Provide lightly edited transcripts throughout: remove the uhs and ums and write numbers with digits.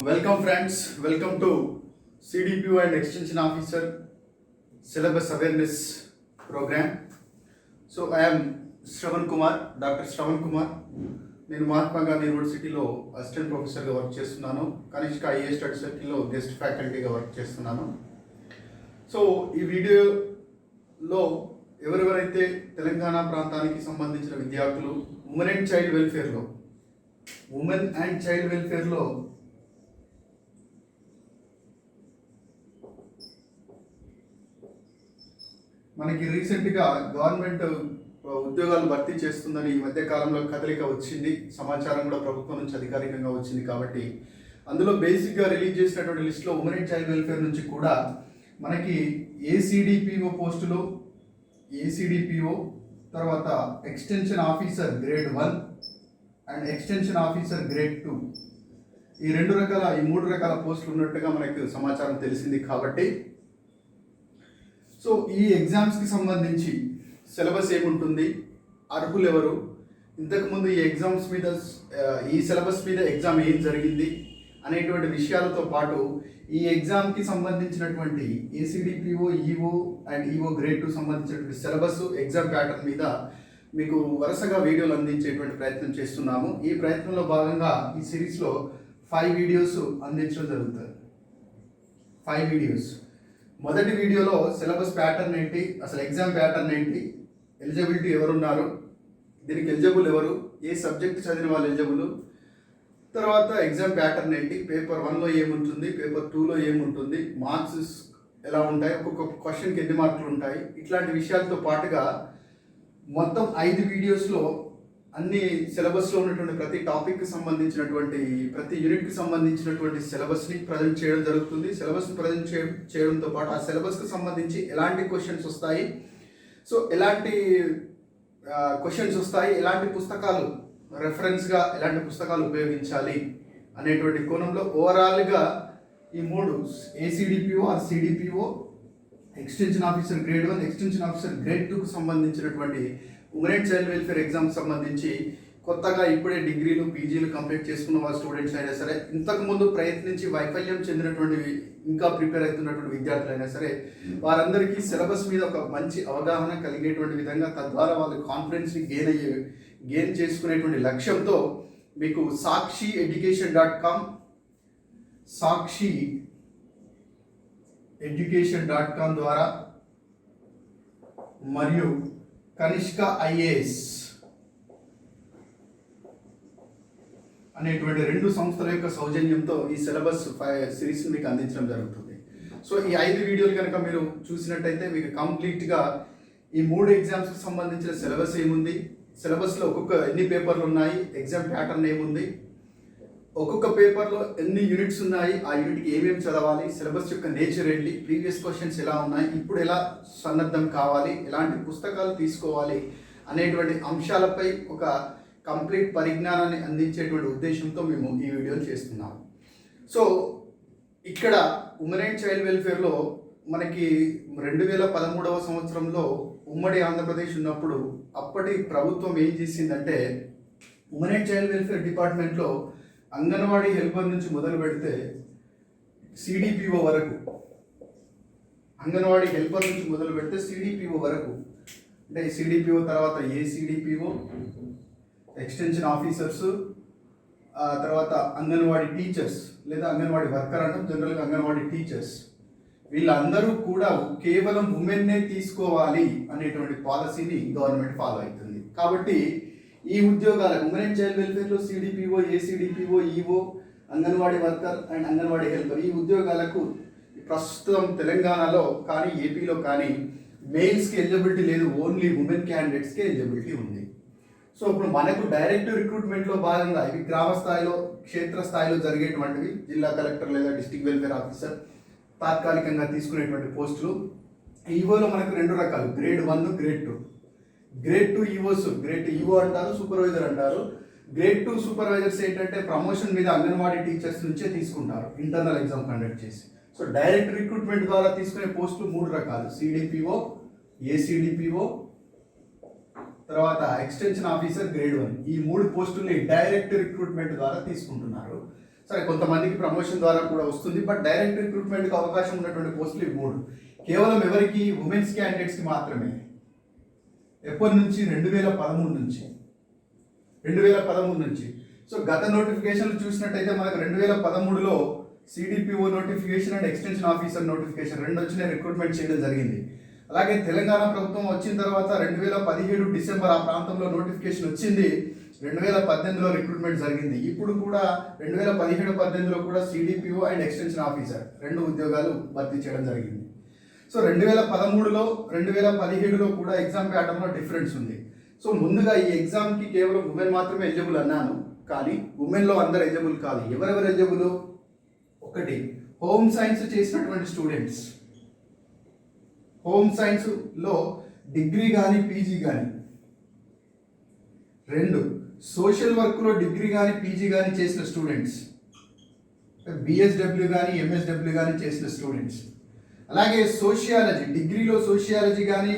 Welcome friends, welcome to CDPO and Extension Officer Syllabus Awareness Program. So I am Shravan Kumar, Dr. Shravan Kumar. నేను మహాత్మా గాంధీ యూనివర్సిటీలో assistant ప్రొఫెసర్గా work చేస్తున్నాను. Kanishka IA study సర్కిల్లో guest ఫ్యాకల్టీగా work చేస్తున్నాను. So ఈ వీడియోలో ఎవరెవరైతే తెలంగాణ ప్రాంతానికి సంబంధించిన విద్యార్థులు ఉమెన్ అండ్ చైల్డ్ వెల్ఫేర్లో మనకి రీసెంట్గా గవర్నమెంట్ ఉద్యోగాలు భర్తీ చేస్తుందని ఈ మధ్య కాలంలో కదలిక వచ్చింది, సమాచారం కూడా ప్రభుత్వం నుంచి అధికారికంగా వచ్చింది. కాబట్టి అందులో బేసిక్గా రిలీజ్ చేసినటువంటి లిస్టులో ఉమెన్ అండ్ చైల్డ్ వెల్ఫేర్ నుంచి కూడా మనకి ఏసీడీపీఓ పోస్టులు, ఏసీడీపీఓ తర్వాత extension officer grade 1 and extension officer grade 2 ఈ మూడు రకాల పోస్టులు ఉన్నట్టుగా మనకు సమాచారం తెలిసింది. కాబట్టి సో ఈ ఎగ్జామ్స్కి సంబంధించి సిలబస్ ఏముంటుంది, అర్హులు ఎవరు, ఇంతకుముందు ఈ సిలబస్ మీద ఎగ్జామ్ ఏం జరిగింది అనేటువంటి విషయాలతో పాటు ఈ ఎగ్జామ్కి సంబంధించినటువంటి ఏసీడీపీఓ, ఈఓ అండ్ ఈఓ గ్రేడ్ 2 సంబంధించినటువంటి సిలబస్, ఎగ్జామ్ ప్యాటర్న్ మీద మీకు వరుసగా వీడియోలు అందించేటువంటి ప్రయత్నం చేస్తున్నాము. ఈ ప్రయత్నంలో భాగంగా ఈ సిరీస్లో 5 వీడియోస్ అందించడం జరుగుతుంది. 5 వీడియోస్. మొదటి వీడియోలో సిలబస్ ప్యాటర్న్ ఏంటి, అసలు ఎగ్జామ్ ప్యాటర్న్ ఏంటి, ఎలిజిబిలిటీ ఎవరున్నారు, దీనికి ఎలిజిబుల్ ఎవరు, ఏ సబ్జెక్ట్ చదివిన వాళ్ళు ఎలిజిబుల్, తర్వాత ఎగ్జామ్ ప్యాటర్న్ ఏంటి, పేపర్ 1లో ఏముంటుంది, పేపర్ 2లో ఏముంటుంది, మార్క్స్ ఎలా ఉంటాయి, ఒక్కొక్క క్వశ్చన్కి ఎన్ని మార్కులు ఉంటాయి, ఇట్లాంటి విషయాలతో పాటుగా మొత్తం 5 వీడియోస్లో అన్ని సిలబస్లో ఉన్నటువంటి ప్రతి టాపిక్కి సంబంధించినటువంటి ప్రతి యూనిట్కి సంబంధించినటువంటి సిలబస్ని ప్రజెంట్ చేయడం జరుగుతుంది. సిలబస్ని ప్రజెంట్ చేయడంతో పాటు ఆ సిలబస్కి సంబంధించి ఎలాంటి క్వశ్చన్స్ వస్తాయి, సో ఎలాంటి క్వశ్చన్స్ వస్తాయి, ఎలాంటి పుస్తకాలు రెఫరెన్స్గా ఎలాంటి పుస్తకాలు ఉపయోగించాలి అనేటువంటి కోణంలో ఓవరాల్గా ఈ 3 ACDPO or CDPO, extension officer grade 1, extension officer grade 2కు సంబంధించినటువంటి ఉమెన్ అండ్ చైల్డ్ వెల్ఫేర్ ఎగ్జామ్కి సంబంధించి కొత్తగా ఇప్పుడే డిగ్రీలు, పీజీలు కంప్లీట్ చేసుకున్న వాళ్ళ స్టూడెంట్స్ అయినా సరే, ఇంతకుముందు ప్రయత్నించి వైఫల్యం చెందినటువంటి ఇంకా ప్రిపేర్ అవుతున్నటువంటి విద్యార్థులైనా సరే, వారందరికీ సిలబస్ మీద ఒక మంచి అవగాహన కలిగేటువంటి విధంగా, తద్వారా వాళ్ళ కాన్ఫిడెన్స్ని గెయిన్ చేసుకునేటువంటి లక్ష్యంతో మీకు సాక్షి ఎడ్యుకేషన్.com ద్వారా మరియు కనిష్క ఐఏఎస్ అనేటువంటి 2 సంస్థల యొక్క సౌజన్యంతో ఈ సిలబస్ సిరీస్ మీకు అందించడం జరుగుతుంది. సో ఈ 5 వీడియోలు కనుక మీరు చూసినట్టయితే మీకు కంప్లీట్గా ఈ 3 ఎగ్జామ్స్కి సంబంధించిన సిలబస్ ఏముంది, సిలబస్లో ఎన్ని పేపర్లు ఉన్నాయి, ఎగ్జామ్ ప్యాటర్న్ ఏముంది, ఒక్కొక్క పేపర్లో ఎన్ని యూనిట్స్ ఉన్నాయి, ఆ యూనిట్కి ఏమేమి చదవాలి, సిలబస్ యొక్క నేచర్ ఏంటి, ప్రీవియస్ క్వశ్చన్స్ ఎలా ఉన్నాయి, ఇప్పుడు ఎలా సన్నద్ధం కావాలి, ఎలాంటి పుస్తకాలు తీసుకోవాలి అనేటువంటి అంశాలపై ఒక కంప్లీట్ పరిజ్ఞానాన్ని అందించేటువంటి ఉద్దేశంతో మేము ఈ వీడియోలు చేస్తున్నాము. సో ఇక్కడ ఉమెన్ అండ్ చైల్డ్ వెల్ఫేర్లో మనకి 2013వ సంవత్సరంలో ఉమ్మడి ఆంధ్రప్రదేశ్ ఉన్నప్పుడు అప్పటి ప్రభుత్వం ఏం చేసిందంటే, ఉమెన్ అండ్ చైల్డ్ వెల్ఫేర్ డిపార్ట్మెంట్లో అంగన్వాడీ హెల్పర్ నుంచి మొదలు పెడితే సిడిపిఓ వరకు, అంగన్వాడీ హెల్పర్ నుంచి మొదలు పెడితే సిడిపిఓ వరకు, అంటే సిడిపిఓ తర్వాత ఏసీడీపీఓ, ఎక్స్టెన్షన్ ఆఫీసర్స్, తర్వాత అంగన్వాడీ టీచర్స్ లేదా అంగన్వాడీ వర్కర్ అంటాం, జనరల్గా అంగన్వాడీ టీచర్స్, వీళ్ళందరూ కూడా కేవలం ఉమెన్నే తీసుకోవాలి అనేటువంటి పాలసీని గవర్నమెంట్ ఫాలో అవుతుంది. కాబట్టి ఈ ఉద్యోగాలకు ఉమెన్ అండ్ చైల్డ్ వెల్ఫేర్లో CDPO, ACDPO, EO, anganwadi worker and anganwadi helper ఈ ఉద్యోగాలకు ప్రస్తుతం తెలంగాణలో కానీ ఏపీలో కానీ మెయిల్స్కి ఎలిజిబిలిటీ లేదు, ఓన్లీ ఉమెన్ క్యాండిడేట్స్కి ఎలిజిబిలిటీ ఉంది. సో ఇప్పుడు మనకు డైరెక్ట్ రిక్రూట్మెంట్లో భాగంగా ఇవి గ్రామ స్థాయిలో, క్షేత్ర స్థాయిలో జరిగేటువంటివి, జిల్లా కలెక్టర్ లేదా డిస్ట్రిక్ట్ వెల్ఫేర్ ఆఫీసర్ తాత్కాలికంగా తీసుకునేటువంటి పోస్టులు. ఈఓలో మనకు 2 రకాలు, grade 1, grade 2. Grade 2 EOs, grade EO అంటారు, సూపర్వైజర్ అంటారు. గ్రేడ్ 2 సూపర్వైజర్స్ ఏంటంటే ప్రమోషన్ మీద అంగన్వాడీ టీచర్స్ నుంచే తీసుకుంటారు, ఇంటర్నల్ ఎగ్జామ్ కండక్ట్ చేసి. సో డైరెక్ట్ రిక్రూట్మెంట్ ద్వారా తీసుకునే పోస్టులు 3 రకాలు, సిడిపిఓ, ఏసీడీపీఓ, తర్వాత ఎక్స్టెన్షన్ ఆఫీసర్ గ్రేడ్ 1. ఈ 3 పోస్టుల్ని డైరెక్ట్ రిక్రూట్మెంట్ ద్వారా తీసుకుంటున్నారు. సరే కొంతమందికి ప్రమోషన్ ద్వారా కూడా వస్తుంది, బట్ డైరెక్ట్ రిక్రూట్మెంట్కి అవకాశం ఉన్నటువంటి పోస్టులు ఇవి 3. కేవలం ఎవరికి? ఉమెన్స్ క్యాండిడేట్స్కి మాత్రమే. ఎప్పటి నుంచి? 2013 నుంచి. 2013 నుంచి. సో గత నోటిఫికేషన్లు చూసినట్టయితే మనకు 2013లో CDPO notification and extension officer notification 2 వచ్చినాయి, రిక్రూట్మెంట్ చేయడం జరిగింది. అలాగే తెలంగాణ ప్రభుత్వం వచ్చిన తర్వాత 2017 డిసెంబర్ ఆ ప్రాంతంలో నోటిఫికేషన్ వచ్చింది. 2018లో రిక్రూట్మెంట్ జరిగింది. ఇప్పుడు కూడా 2017-18లో కూడా సిడిపిఓ అండ్ ఎక్స్టెన్షన్ ఆఫీసర్ 2 ఉద్యోగాలు భర్తీ చేయడం జరిగింది. సో 2013లో 2017లో కూడా ఎగ్జామ్ ప్యాటర్న్లో డిఫరెన్స్ ఉంది. సో ముందుగా ఈ ఎగ్జామ్కి కేవలం ఉమెన్ మాత్రమే ఎలిజిబుల్ అన్నాను, కానీ ఉమెన్లో అందరు ఎలిజిబుల్ కాదు. ఎవరెవరు ఎలిజిబుల్? 1 హోమ్ సైన్స్ చేసినటువంటి స్టూడెంట్స్, హోమ్ సైన్స్లో డిగ్రీ కానీ పీజీ కానీ. 2 సోషల్ వర్క్లో డిగ్రీ కానీ పీజీ కానీ చేసిన స్టూడెంట్స్, బిఎస్డబ్ల్యూ కానీ ఎంఎస్డబ్ల్యూ కానీ చేసిన స్టూడెంట్స్. అలాగే సోషియాలజీ, డిగ్రీలో సోషియాలజీ కానీ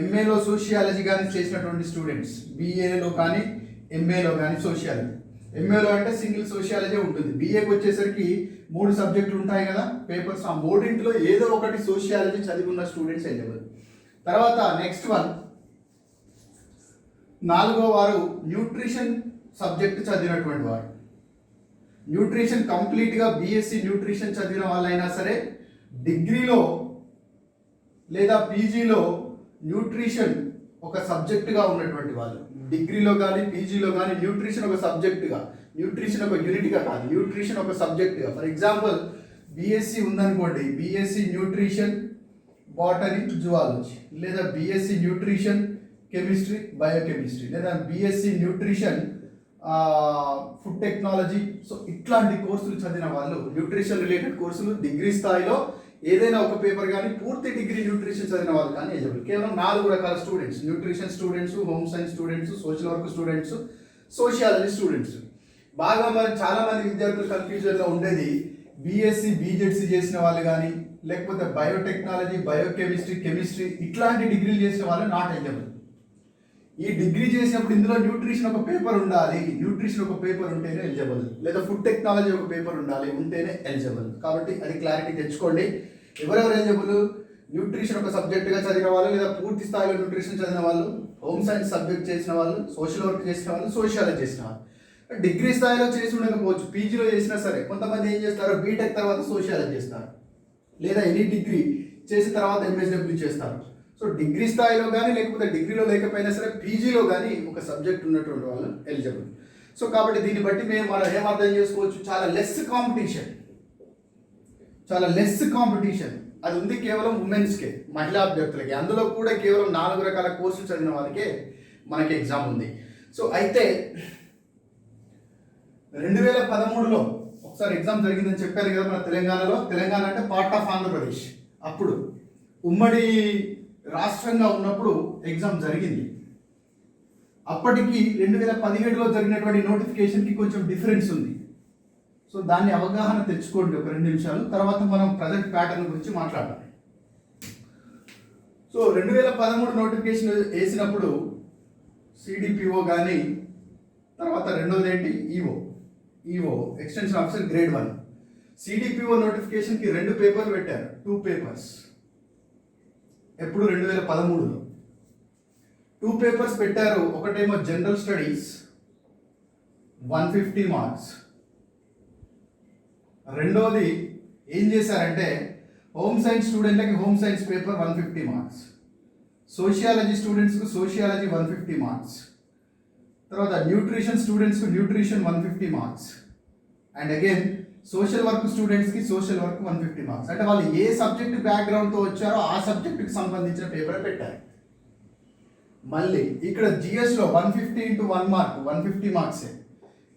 ఎంఏలో సోషియాలజీ కానీ చేసినటువంటి స్టూడెంట్స్, బీఏలో కానీ ఎంఏలో కానీ సోషియాలజీ. ఎంఏలో అంటే సింగిల్ సోషియాలజీ ఉంటుంది. బీఏకి వచ్చేసరికి 3 సబ్జెక్టులు ఉంటాయి కదా పేపర్స్, ఆ 3 ఏదో ఒకటి సోషియాలజీ చదివి ఉన్న స్టూడెంట్స్ ఎలిజిబుల్. తర్వాత నెక్స్ట్ వన్ 4వ వారు న్యూట్రిషన్ సబ్జెక్ట్ చదివినటువంటి వారు. న్యూట్రిషన్ కంప్లీట్గా బీఎస్సీ న్యూట్రిషన్ చదివిన వాళ్ళైనా సరే, డిగ్రీలో లేదా పీజీలో న్యూట్రిషన్ ఒక సబ్జెక్టుగా ఉన్నటువంటి వాళ్ళు, డిగ్రీలో కానీ పీజీలో కానీ న్యూట్రిషన్ ఒక సబ్జెక్టుగా, న్యూట్రిషన్ ఒక యూనిట్గా కాదు, న్యూట్రిషన్ ఒక సబ్జెక్టుగా. ఫర్ ఎగ్జాంపుల్ బీఎస్సీ ఉందనుకోండి, బీఎస్సీ న్యూట్రిషన్ బాటనీ జువాలజీ, లేదా బీఎస్సీ న్యూట్రిషన్ కెమిస్ట్రీ బయోకెమిస్ట్రీ, లేదా BSc nutrition food technology. So ఇట్లాంటి కోర్సులు చదివిన వాళ్ళు, న్యూట్రిషన్ రిలేటెడ్ కోర్సులు డిగ్రీ స్థాయిలో ఏదైనా ఒక పేపర్ కానీ పూర్తి డిగ్రీ న్యూట్రిషన్ చదివిన వాళ్ళు కానీ ఎలిజిబుల్. కేవలం 4 రకాల students: nutrition students, home science students, social work students, sociology students. బాగా చాలా మంది విద్యార్థులు కన్ఫ్యూజన్లో ఉండేది, బీఎస్సీ బీజెడ్సీ చేసిన వాళ్ళు కానీ, లేకపోతే బయోటెక్నాలజీ బయోకెమిస్ట్రీ కెమిస్ట్రీ ఇట్లాంటి డిగ్రీలు చేసిన వాళ్ళు నాట్ ఎలిజిబుల్. ఈ డిగ్రీ చేసినప్పుడు ఇందులో న్యూట్రిషన్ ఒక పేపర్ ఉండాలి, న్యూట్రిషన్ ఒక పేపర్ ఉంటేనే ఎలిజిబుల్, లేదా ఫుడ్ టెక్నాలజీ ఒక పేపర్ ఉండాలి, ఉంటేనే ఎలిజిబుల్. కాబట్టి అది క్లారిటీ తెచ్చుకోండి. ఎవరెవరు ఎలిజిబుల్? న్యూట్రిషన్ ఒక సబ్జెక్టుగా చదివిన వాళ్ళు, లేదా పూర్తి స్థాయిలో న్యూట్రిషన్ చదివిన వాళ్ళు, హోమ్ సైన్స్ సబ్జెక్ట్ చేసిన వాళ్ళు, సోషల్ వర్క్ చేసిన వాళ్ళు, సోషియాలజీ చేసిన వాళ్ళు. డిగ్రీ స్థాయిలో చేసి ఉండకపోవచ్చు, పీజీలో చేసినా సరే. కొంతమంది ఏం చేస్తారు, బీటెక్ తర్వాత సోషియాలజీ చేస్తారు, లేదా ఎనీ డిగ్రీ చేసిన తర్వాత ఎంఎస్డబ్ల్యూ చేస్తారు. సో డిగ్రీ స్థాయిలో కానీ, లేకపోతే డిగ్రీలో లేకపోయినా సరే పీజీలో కానీ ఒక సబ్జెక్ట్ ఉన్నటువంటి వాళ్ళు ఎలిజిబుల్. సో కాబట్టి దీన్ని బట్టి మనం ఏమర్థం చేసుకోవచ్చు, చాలా లెస్ కాంపిటీషన్ అది ఉంది కేవలం ఉమెన్స్కే, మహిళా అభ్యర్థులకి. అందులో కూడా కేవలం 4 రకాల కోర్సులు చదివిన వాళ్ళకే మనకి ఎగ్జామ్ ఉంది. సో అయితే 2013లో ఒకసారి ఎగ్జామ్ జరిగిందని చెప్పారు కదా మన తెలంగాణలో. తెలంగాణ అంటే పార్ట్ ఆఫ్ ఆంధ్రప్రదేశ్. అప్పుడు ఉమ్మడి రాష్ట్రంగా ఉన్నప్పుడు ఎగ్జామ్ జరిగింది. అప్పటికి 2017లో జరిగినటువంటి నోటిఫికేషన్కి కొంచెం డిఫరెన్స్ ఉంది. సో దాన్ని అవగాహన తెచ్చుకోండి ఒక 2 నిమిషాలు. తర్వాత మనం ప్రజెంట్ ప్యాటర్న్ గురించి మాట్లాడాలి. సో 2013 నోటిఫికేషన్ వేసినప్పుడు సిడిపిఓ కానీ, తర్వాత రెండోది ఏంటి EO extension officer grade 1. CDPO నోటిఫికేషన్కి 2 పేపర్లు పెట్టారు, 2 పేపర్స్. ఎప్పుడు 2013లో 2 పేపర్స్ పెట్టారు. ఒకటేమో జనరల్ స్టడీస్ 150 మార్క్స్. రెండోది ఏం చేశారంటే, హోమ్ సైన్స్ స్టూడెంట్లకి home science paper 150 marks, sociology స్టూడెంట్స్కు సోషియాలజీ 150 మార్క్స్, తర్వాత న్యూట్రిషన్ స్టూడెంట్స్కు nutrition 150 marks, and again social work స్టూడెంట్స్కి సోషల్ వర్క్ 150 మార్క్స్. అంటే వాళ్ళు ఏ సబ్జెక్ట్ బ్యాక్గ్రౌండ్తో వచ్చారో ఆ సబ్జెక్టుకి సంబంధించిన పేపర్ పెట్టారు. మళ్ళీ ఇక్కడ జిఎస్లో 150 × 1 మార్క్ 150 మార్క్సే.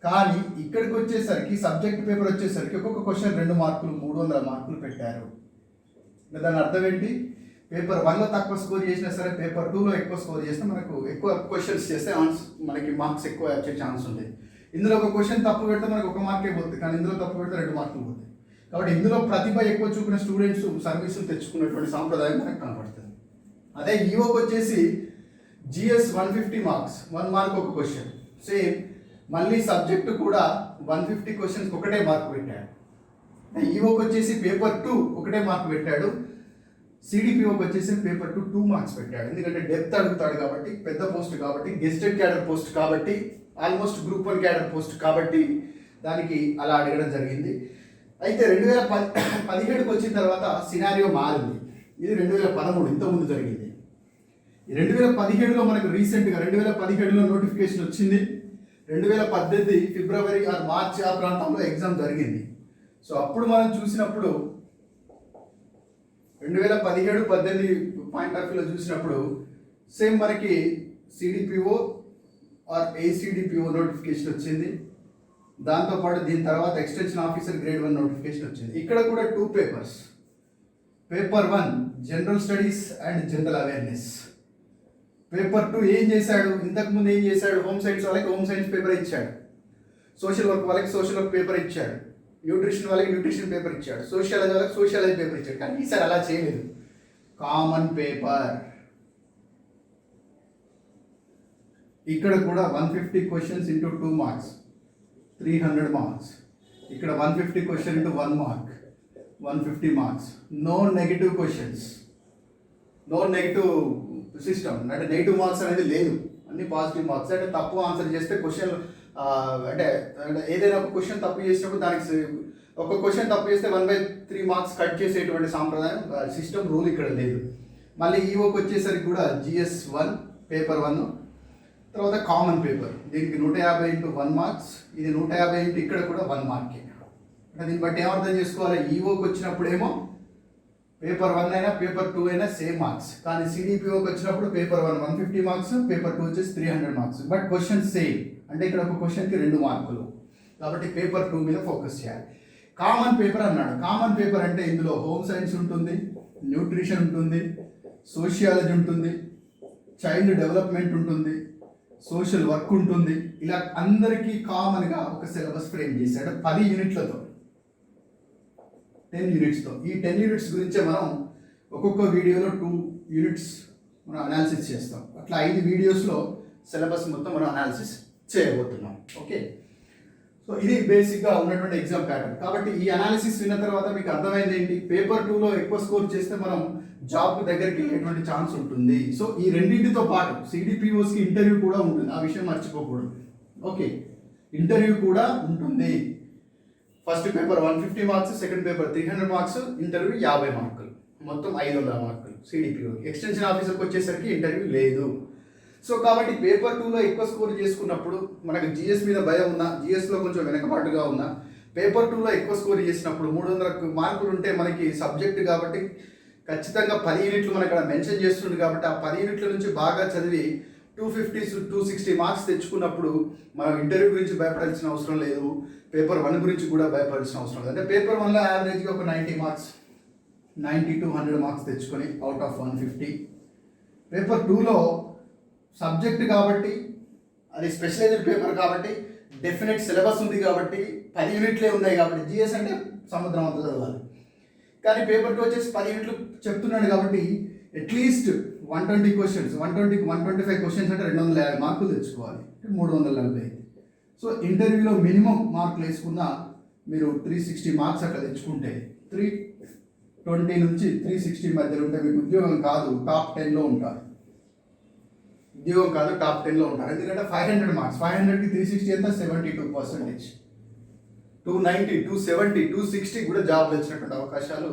కానీ ఇక్కడికి వచ్చేసరికి సబ్జెక్ట్ పేపర్ వచ్చేసరికి ఒక్కొక్క క్వశ్చన్ 2 మార్కులు 300 మార్కులు పెట్టారు. దాని అర్థం ఏంటి, పేపర్ 1లో తక్కువ స్కోర్ చేసినా సరే పేపర్ 2లో ఎక్కువ స్కోర్ చేసినా మనకు ఎక్కువ క్వశ్చన్స్ చేస్తే మనకి మార్క్స్ ఎక్కువ వచ్చే ఛాన్స్ ఉంది. ఇందులో ఒక క్వశ్చన్ తప్పు పెడితే మనకు 1 మార్కే పోతుంది, కానీ ఇందులో తప్పు పెడితే 2 మార్కులు పోతాయి. కాబట్టి ఇందులో ప్రతిభ ఎక్కువ చూపిన స్టూడెంట్స్ సర్వీసులు తెచ్చుకున్నటువంటి సాంప్రదాయం మనకు కనపడుతుంది. అదే ఈఓకి వచ్చేసి జిఎస్ 150 మార్క్స్, 1 మార్క్ ఒక క్వశ్చన్. సేమ్ మళ్ళీ సబ్జెక్టు కూడా 150 క్వశ్చన్స్ ఒకటే మార్క్ పెట్టాడు. ఈవోకి వచ్చేసి పేపర్ 2 ఒకటే మార్క్ పెట్టాడు. సిడిపిఓకి వచ్చేసి పేపర్ 2 మార్క్స్ పెట్టాడు. ఎందుకంటే డెప్త్ అడుగుతాడు కాబట్టి, పెద్ద పోస్ట్ కాబట్టి, గెస్టెడ్ క్యాడర్ పోస్ట్ కాబట్టి, ఆల్మోస్ట్ గ్రూప్ 1 క్యాడర్ పోస్ట్ కాబట్టి దానికి అలా అడగడం జరిగింది. అయితే 2017కి వచ్చిన తర్వాత సినారియో మారింది. ఇది 2013 ఇంతకుముందు జరిగింది. 2017లో మనకు రీసెంట్గా 2017లో నోటిఫికేషన్ వచ్చింది. 2018 ఫిబ్రవరి ఆర్ మార్చి ఆ ప్రాంతంలో ఎగ్జామ్ జరిగింది. సో అప్పుడు మనం చూసినప్పుడు 2017-18 పాయింట్ ఆఫ్ వ్యూలో చూసినప్పుడు సేమ్ మనకి సిడిపిఓ ఆర్ ఏసిడిపిఓ నోటిఫికేషన్ వచ్చింది. దాంతోపాటు దీని తర్వాత ఎక్స్టెన్షన్ ఆఫీసర్ గ్రేడ్ 1 నోటిఫికేషన్ వచ్చింది. ఇక్కడ కూడా 2 papers. Paper 1 general studies and general awareness. Paper 2 ఏం చేశాడు, ఇంతకుముందు ఏం చేశాడు, హోమ్ సైన్స్ వాళ్ళకి హోమ్ సైన్స్ పేపర్ ఇచ్చాడు, సోషల్ వర్క్ వాళ్ళకి సోషల్ వర్క్ పేపర్ ఇచ్చాడు, న్యూట్రిషన్ వాళ్ళకి న్యూట్రిషన్ పేపర్ ఇచ్చాడు, సోషియాలజీ వాళ్ళకి సోషియాలజీ పేపర్ ఇచ్చాడు. కానీ ఈసారి అలా చేయలేదు. Common paper. ఇక్కడ కూడా 150 క్వశ్చన్స్ ఇంటూ 2 మార్క్స్ 300 మార్క్స్. ఇక్కడ 150 question into 1 mark 150 marks. No negative questions, no negative system. అంటే నెగిటివ్ మార్క్స్ అనేది లేదు, అన్ని పాజిటివ్ మార్క్స్. అంటే తప్పు ఆన్సర్ చేస్తే క్వశ్చన్ అంటే ఏదైనా ఒక క్వశ్చన్ తప్పు చేసినప్పుడు దానికి ఒక క్వశ్చన్ తప్పు చేస్తే 1/3 మార్క్స్ కట్ చేసేటువంటి సాంప్రదాయం సిస్టమ్ రూల్ ఇక్కడ లేదు. మళ్ళీ ఈవోకి వచ్చేసరికి కూడా GS 1 పేపర్ 1, తర్వాత కామన్ పేపర్. దీనికి 150 ఇంటూ 1 మార్క్స్, ఇది 150 ఇంటూ ఇక్కడ కూడా 1 మార్కే. అంటే దీన్ని బట్టి ఏమర్థం చేసుకోవాలి, ఈవోకి వచ్చినప్పుడేమో పేపర్ 1 అయినా పేపర్ 2 అయినా సేమ్ మార్క్స్. కానీ సిడిపిఓకి వచ్చినప్పుడు పేపర్ 1 150 మార్క్స్, పేపర్ 2 వచ్చేసి 300 మార్క్స్. But question same. అంటే ఇక్కడ ఒక క్వశ్చన్కి 2 మార్కులు. కాబట్టి పేపర్ 2 మీద ఫోకస్ చేయాలి. కామన్ పేపర్ అన్నాడు. కామన్ పేపర్ అంటే ఇందులో హోమ్ సైన్స్ ఉంటుంది, న్యూట్రిషన్ ఉంటుంది, సోషియాలజీ ఉంటుంది, చైల్డ్ డెవలప్మెంట్ ఉంటుంది, సోషల్ వర్క్ ఉంటుంది. ఇలా అందరికీ కామన్గా ఒక సిలబస్ ఫ్రేమ్ చేశాడు 10 యూనిట్లతో, 10 యూనిట్స్తో. ఈ 10 యూనిట్స్ గురించే మనం ఒక్కొక్క వీడియోలో 2 యూనిట్స్ మనం అనాలిసిస్ చేస్తాం. అట్లా 5 వీడియోస్లో సిలబస్ మొత్తం మనం అనాలిసిస్ చేయబోతున్నాం. ఓకే, సో ఇది బేసిక్గా ఉన్నటువంటి ఎగ్జామ్ ప్యాటర్న్. కాబట్టి ఈ అనాలిసిస్ విన్న తర్వాత మీకు అర్థమైంది ఏంటి, పేపర్ 2లో ఎక్కువ స్కోర్ చేస్తే మనం జాబ్ దగ్గరికి వెళ్ళేటువంటి ఛాన్స్ ఉంటుంది. సో ఈ రెండింటితో పాటు సిడిపిఓస్కి ఇంటర్వ్యూ కూడా ఉంటుంది, ఆ విషయం మర్చిపోకూడదు. ఓకే, ఇంటర్వ్యూ కూడా ఉంటుంది. First paper 150 marks, second paper 300 marks, interview 50 మార్కులు, మొత్తం 500 మార్కులు సిడిపిఓ. ఎక్స్టెన్షన్ ఆఫీసర్కి వచ్చేసరికి ఇంటర్వ్యూ లేదు. సో కాబట్టి పేపర్ 2లో ఎక్కువ స్కోర్ చేసుకున్నప్పుడు మనకు జిఎస్ మీద భయం ఉన్నా, జిఎస్లో కొంచెం వెనకబాటుగా ఉన్నా, పేపర్ 2లో ఎక్కువ స్కోర్ చేసినప్పుడు 300 మార్కులు ఉంటే మనకి సబ్జెక్ట్ కాబట్టి ఖచ్చితంగా 10 యూనిట్లు మనకు అక్కడ మెన్షన్ చేస్తుంది. కాబట్టి ఆ 10 యూనిట్ల నుంచి బాగా చదివి 250-260 మార్క్స్ తెచ్చుకున్నప్పుడు మనం ఇంటర్వ్యూ గురించి భయపడాల్సిన అవసరం లేదు, పేపర్ 1 గురించి కూడా భయపడాల్సిన అవసరం లేదు. అంటే పేపర్ 1లో యావరేజ్గా ఒక 90 మార్క్స్, 90 to 100 మార్క్స్ తెచ్చుకొని అవుట్ ఆఫ్ 150. పేపర్ 2లో సబ్జెక్ట్ కాబట్టి, అది స్పెషలైజ్డ్ పేపర్ కాబట్టి, డెఫినెట్ సిలబస్ ఉంది కాబట్టి, 10 యూనిట్లే ఉన్నాయి కాబట్టి, జిఎస్ అంటే సముద్రం అంతా చదవాలి. కానీ పేపర్ 2 వచ్చేసి 10 యూనిట్లు చెప్తున్నాడు కాబట్టి అట్లీస్ట్ 120 క్వశ్చన్స్, 125 క్వశ్చన్స్ అంటే 250 మార్కులు తెచ్చుకోవాలి, 340. సో ఇంటర్వ్యూలో మినిమం మార్కులు వేసుకున్న మీరు 360 మార్క్స్ అట్లా తెచ్చుకుంటే 320 నుంచి 360 మధ్యలో ఉంటే మీకు ఉద్యోగం కాదు, టాప్ 10లో ఉంటారు. ఉద్యోగం కాదు, టాప్ 10లో ఉంటారు. ఎందుకంటే 500 మార్క్స్, 500కి 360 ఎంత, 72%. 290, 270, 260 కూడా జాబ్ వచ్చినటువంటి అవకాశాలు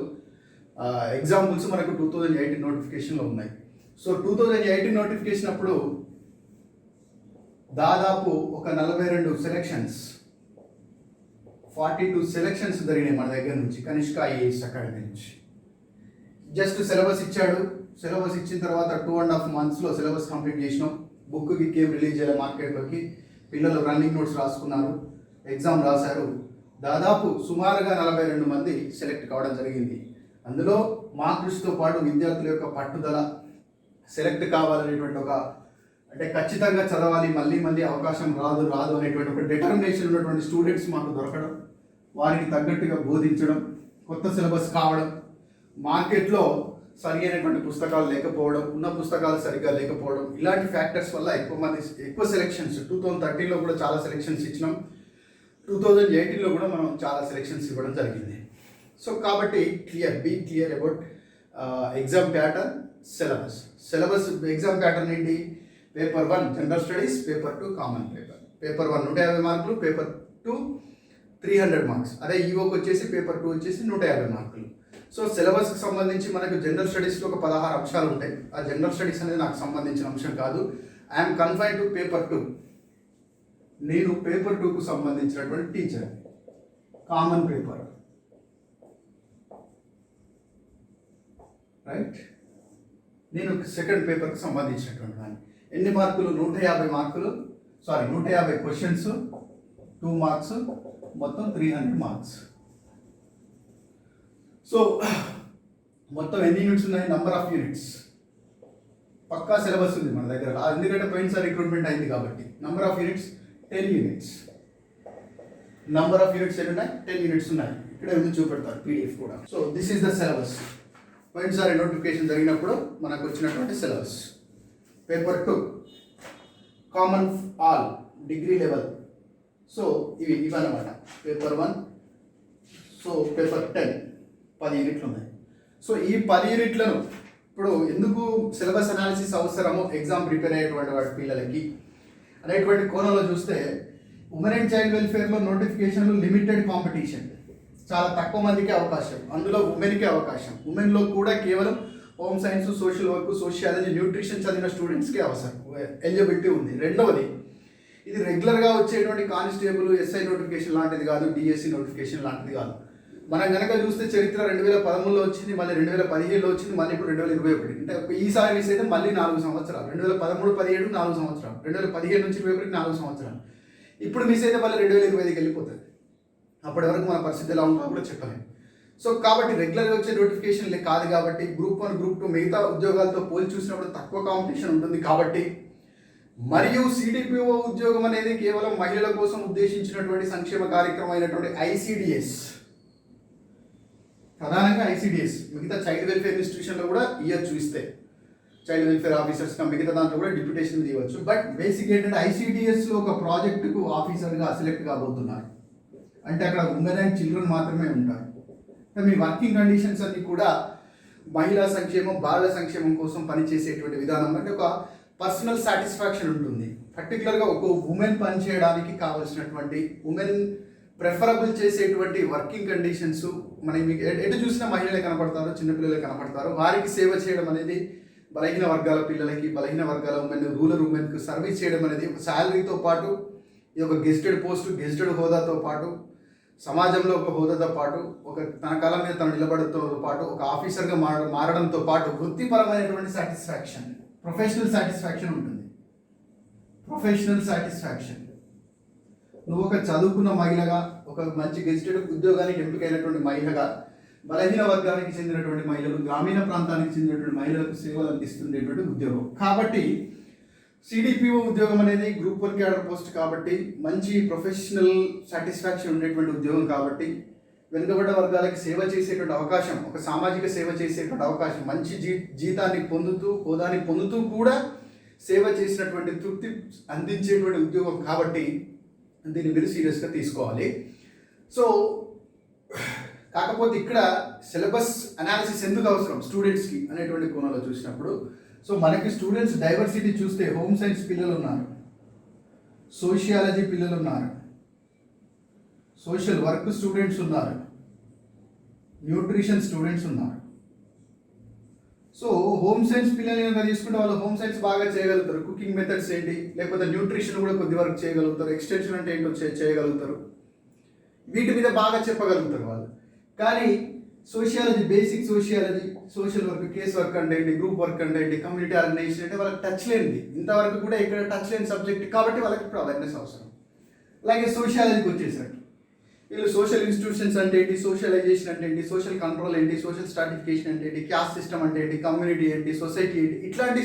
ఎగ్జాంపుల్స్ మనకు 2018 నోటిఫికేషన్లో ఉన్నాయి. సో 2018 నోటిఫికేషన్ అప్పుడు దాదాపు ఒక 42 సెలెక్షన్స్, 42 సెలెక్షన్స్ జరిగినాయి మన దగ్గర నుంచి, కనిష్క ఐఏఎస్ అకాడమీ నుంచి. జస్ట్ సిలబస్ ఇచ్చాడు, సిలబస్ ఇచ్చిన తర్వాత 2.5 monthsలో సిలబస్ కంప్లీట్ చేసినాం. బుక్కి కేమ్ రిలీజ్ చేయాలి మార్కెట్లోకి, పిల్లలు రన్నింగ్ నోట్స్ రాసుకున్నారు, ఎగ్జామ్ రాశారు. దాదాపు సుమారుగా 42 మంది సెలెక్ట్ కావడం జరిగింది. అందులో మా కృషితో పాటు విద్యార్థుల యొక్క పట్టుదల, సెలెక్ట్ కావాలనేటువంటి ఒక, అంటే ఖచ్చితంగా చదవాలి, మళ్ళీ మళ్ళీ అవకాశం రాదు అనేటువంటి ఒక డిటర్మినేషన్ ఉన్నటువంటి స్టూడెంట్స్ మాకు దొరకడం, వారికి తగ్గట్టుగా బోధించడం, కొత్త సిలబస్ కావడం, మార్కెట్లో సరి అయినటువంటి పుస్తకాలు లేకపోవడం, ఉన్న పుస్తకాలు సరిగ్గా లేకపోవడం, ఇలాంటి ఫ్యాక్టర్స్ వల్ల ఎక్కువ సెలెక్షన్స్ 2013లో కూడా చాలా సెలెక్షన్స్ ఇచ్చినాం, 2018లో కూడా మనం చాలా సెలెక్షన్స్ ఇవ్వడం జరిగింది. సో కాబట్టి be clear about exam pattern, syllabus exam pattern ఏంటి? Paper 1 general studies, paper 2 common paper. Paper 1 150 మార్కులు, పేపర్ 2 300 మార్క్స్. అదే ఈవోకి వచ్చేసి పేపర్ 2 వచ్చేసి 150 మార్కులు. సో సిలబస్కి సంబంధించి మనకు జనరల్ స్టడీస్లో ఒక 16 అంశాలు ఉంటాయి. ఆ జనరల్ స్టడీస్ అనేది నాకు సంబంధించిన అంశం కాదు. I'm confine to paper 2. నేను పేపర్ 2కు సంబంధించినటువంటి టీచర్. Common paper, right. నేను సెకండ్ పేపర్కి సంబంధించినటువంటి దాన్ని. ఎన్ని మార్కులు? 150 మార్కులు, 150 క్వశ్చన్స్, 2 మార్క్స్, మొత్తం 300 మార్క్స్. సో మొత్తం ఎన్ని యూనిట్స్ ఉన్నాయి? నంబర్ ఆఫ్ యూనిట్స్ పక్కా సిలబస్ ఉంది మన దగ్గర, ఎందుకంటే పోయినసారి రిక్రూట్మెంట్ అయింది కాబట్టి. Number of units 10 units. Number of units ఎన్ని ఉన్నాయి? 10 యూనిట్స్ ఉన్నాయి. ఇక్కడ ఎందుకు చూపెడతారు PDF కూడా. So this is the syllabus. పోయినసారి నోటిఫికేషన్ జరిగినప్పుడు మనకు వచ్చినటువంటి syllabus. Paper 2 common all degree level. So ఇవన్నమాట పేపర్ 1. సో పేపర్ 10 యూనిట్లు ఉన్నాయి. సో ఈ 10 యూనిట్లను ఇప్పుడు ఎందుకు సిలబస్ అనాలిసిస్ అవసరమో ఎగ్జామ్ ప్రిపేర్ అయ్యేటువంటి వాటి పిల్లలకి అనేటువంటి కోణంలో చూస్తే, ఉమెన్ అండ్ చైల్డ్ వెల్ఫేర్లో నోటిఫికేషన్లు లిమిటెడ్ కాంపిటీషన్, చాలా తక్కువ మందికి అవకాశం, అందులో ఉమెన్కి అవకాశం. ఉమెన్లో కూడా కేవలం home science, social work, sociology, nutrition చదివిన స్టూడెంట్స్కి అవసరం ఎలిజిబిలిటీ ఉంది. రెండవది, ఇది రెగ్యులర్గా వచ్చేటువంటి కానిస్టేబుల్, SI నోటిఫికేషన్ లాంటిది కాదు, DSC నోటిఫికేషన్ లాంటిది కాదు. మనం కనుక చూస్తే చరిత్ర 2013లో వచ్చింది, మళ్ళీ 2017లో వచ్చింది, మళ్ళీ ఇప్పుడు 2021. అంటే ఈసారి మిస్ అయితే మళ్ళీ 4 సంవత్సరాలు. 2013, 17 4 సంవత్సరాలు, 2017 నుంచి 2021 4 సంవత్సరాలు. ఇప్పుడు మిస్ అయితే మళ్ళీ 2025కి వెళ్ళిపోతుంది. అప్పటి వరకు మన పరిస్థితి ఎలా ఉంటుందో కూడా చెప్పలేము. సో కాబట్టి రెగ్యులర్గా వచ్చే నోటిఫికేషన్లే కాదు కాబట్టి, గ్రూప్ 1, గ్రూప్ 2 మిగతా ఉద్యోగాలతో పోల్చి చూసినప్పుడు తక్కువ కాంపిటీషన్ ఉంటుంది కాబట్టి, మరియు CDPO ఉద్యోగం అనేది కేవలం మహిళల కోసం ఉద్దేశించినటువంటి సంక్షేమ కార్యక్రమం అయినటువంటి ICDS, ప్రధానంగా ICDS, మిగతా చైల్డ్ వెల్ఫేర్ ఇన్స్టిట్యూషన్లో కూడా ఇవ్వచ్చు, ఇస్తే చైల్డ్ వెల్ఫేర్ ఆఫీసర్స్గా మిగతా దాంట్లో కూడా డిప్యూటేషన్ మీద ఇవ్వచ్చు. బట్ బేసిక్ ఏంటంటే ICDSలో ఒక ప్రాజెక్టుకు ఆఫీసర్గా సెలెక్ట్ కాబోతున్నారు. అంటే అక్కడ ఉమెన్ అండ్ చిల్డ్రన్ మాత్రమే ఉంటారు. మీ వర్కింగ్ కండిషన్స్ అన్ని కూడా మహిళా సంక్షేమం, బాలల సంక్షేమం కోసం పనిచేసేటువంటి విధానం. అంటే ఒక పర్సనల్ సాటిస్ఫాక్షన్ ఉంటుంది. పర్టికులర్గా ఒక ఉమెన్ పనిచేయడానికి కావాల్సినటువంటి, ఉమెన్ ప్రిఫరబుల్ చేసేటువంటి వర్కింగ్ కండిషన్స్ మనం మీకు ఎటు చూసినా మహిళలే కనపడతారు, చిన్నపిల్లలే కనపడతారు. వారికి సేవ చేయడం అనేది, బలహీన వర్గాల పిల్లలకి, బలహీన వర్గాల ఉమెన్, రూరల్ ఉమెన్కి సర్వీస్ చేయడం అనేది ఒక శాలరీతో పాటు, ఇది ఒక గెజిటెడ్ పోస్టు, గెజిటెడ్ హోదాతో పాటు, సమాజంలో ఒక హోదాతో పాటు, ఒక తన కాలం మీద తను నిలబడతో పాటు, ఒక ఆఫీసర్గా మారడంతో పాటు వృత్తిపరమైనటువంటి సాటిస్ఫాక్షన్, ప్రొఫెషనల్ సాటిస్ఫాక్షన్ ఉంటుంది. Professional satisfaction. నువ్వు ఒక చదువుకున్న మహిళగా, ఒక మంచి గెజిటెడ్ ఉద్యోగానికి ఎంపికైనటువంటి మహిళగా, బలహీన వర్గానికి చెందినటువంటి మహిళలు, గ్రామీణ ప్రాంతానికి చెందినటువంటి మహిళలకు సేవలు అందిస్తుండేటువంటి ఉద్యోగం కాబట్టి, CDPO ఉద్యోగం అనేది గ్రూప్ 1 క్యాడర్ పోస్ట్ కాబట్టి, మంచి ప్రొఫెషనల్ సాటిస్ఫాక్షన్ ఉండేటువంటి ఉద్యోగం కాబట్టి, వెనుకబడ్డ వర్గాలకి సేవ చేసేటువంటి అవకాశం, ఒక సామాజిక సేవ చేసేటువంటి అవకాశం, మంచి జీతాన్ని పొందుతూ, హోదాని పొందుతూ కూడా సేవ చేసినటువంటి తృప్తి అందించేటువంటి ఉద్యోగం కాబట్టి దీన్ని మీరు సీరియస్గా తీసుకోవాలి. సో కాకపోతే ఇక్కడ సిలబస్ అనాలిసిస్ ఎందుకు అవసరం స్టూడెంట్స్కి అనేటువంటి కోణంలో చూసినప్పుడు, సో మనకి స్టూడెంట్స్ డైవర్సిటీ చూస్తే హోమ్ సైన్స్ పిల్లలు ఉన్నారు, సోషియాలజీ పిల్లలు ఉన్నారు, సోషల్ వర్క్ స్టూడెంట్స్ ఉన్నారు, న్యూట్రిషన్ స్టూడెంట్స్ ఉన్నారు. సో హోమ్ సైన్స్ పిల్లలు కనుక తీసుకుంటే వాళ్ళు హోమ్ సైన్స్ బాగా చేయగలుగుతారు, కుకింగ్ మెథడ్స్ ఏంటి, లేకపోతే న్యూట్రిషన్ కూడా కొద్ది వరకు చేయగలుగుతారు, ఎక్స్టెన్షన్ అంటే ఏంటో చేయగలుగుతారు, వీటి మీద బాగా చెప్పగలుగుతారు వాళ్ళు. కానీ sociology, basic sociology, social work, case work అంటే ఏంటి, గ్రూప్ వర్క్ అంటే ఏంటి, కమ్యూనిటీ ఆర్గనైజేషన్ అంటే వాళ్ళకి టచ్ లేనిది, ఇంతవరకు కూడా ఇక్కడ టచ్ లేని సబ్జెక్ట్ కాబట్టి వాళ్ళకి ఇప్పుడు అవేర్నెస్ అవసరం. అలాగే సోషియాలజీకి వచ్చేసరికి వీళ్ళు సోషల్ ఇన్స్టిట్యూషన్స్ అంటే ఏంటి, సోషలైజేషన్ అంటే ఏంటి, సోషల్ కంట్రోల్ ఏంటి, సోషల్ స్ట్రాటిఫికేషన్ అంటే ఏంటి, క్యాస్ట్ సిస్టమ్ అంటే ఏంటి, కమ్యూనిటీ ఏంటి, సొసైటీ ఏంటి, ఇట్లాంటి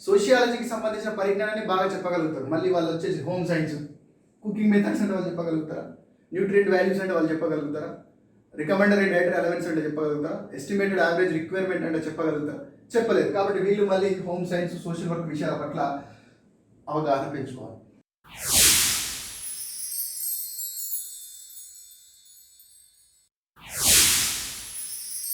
సోషియాలజీకి సంబంధించిన పరిజ్ఞానాన్ని బాగా చెప్పగలుగుతారు. మళ్ళీ వాళ్ళు వచ్చేసి హోమ్ సైన్స్, కుకింగ్ మెథడ్స్ అంటే వాళ్ళు చెప్పగలుగుతారా, న్యూట్రియంట్ వాల్యూస్ అంటే వాళ్ళు చెప్పగలుగుతారా, రికమెండరీ డైటరీ అలవెన్స్ అంటే చెప్పగలుగుతారా? ఎస్టిమేటెడ్ యావరేజ్ రిక్వైర్మెంట్ అంటే చెప్పగలుగుతారా? చెప్పలేదు. కాబట్టి వీళ్ళు మళ్ళీ హోమ్ సైన్స్, సోషల్ వర్క్ విషయాల పట్ల అవగాహన పెంచుకోవాలి.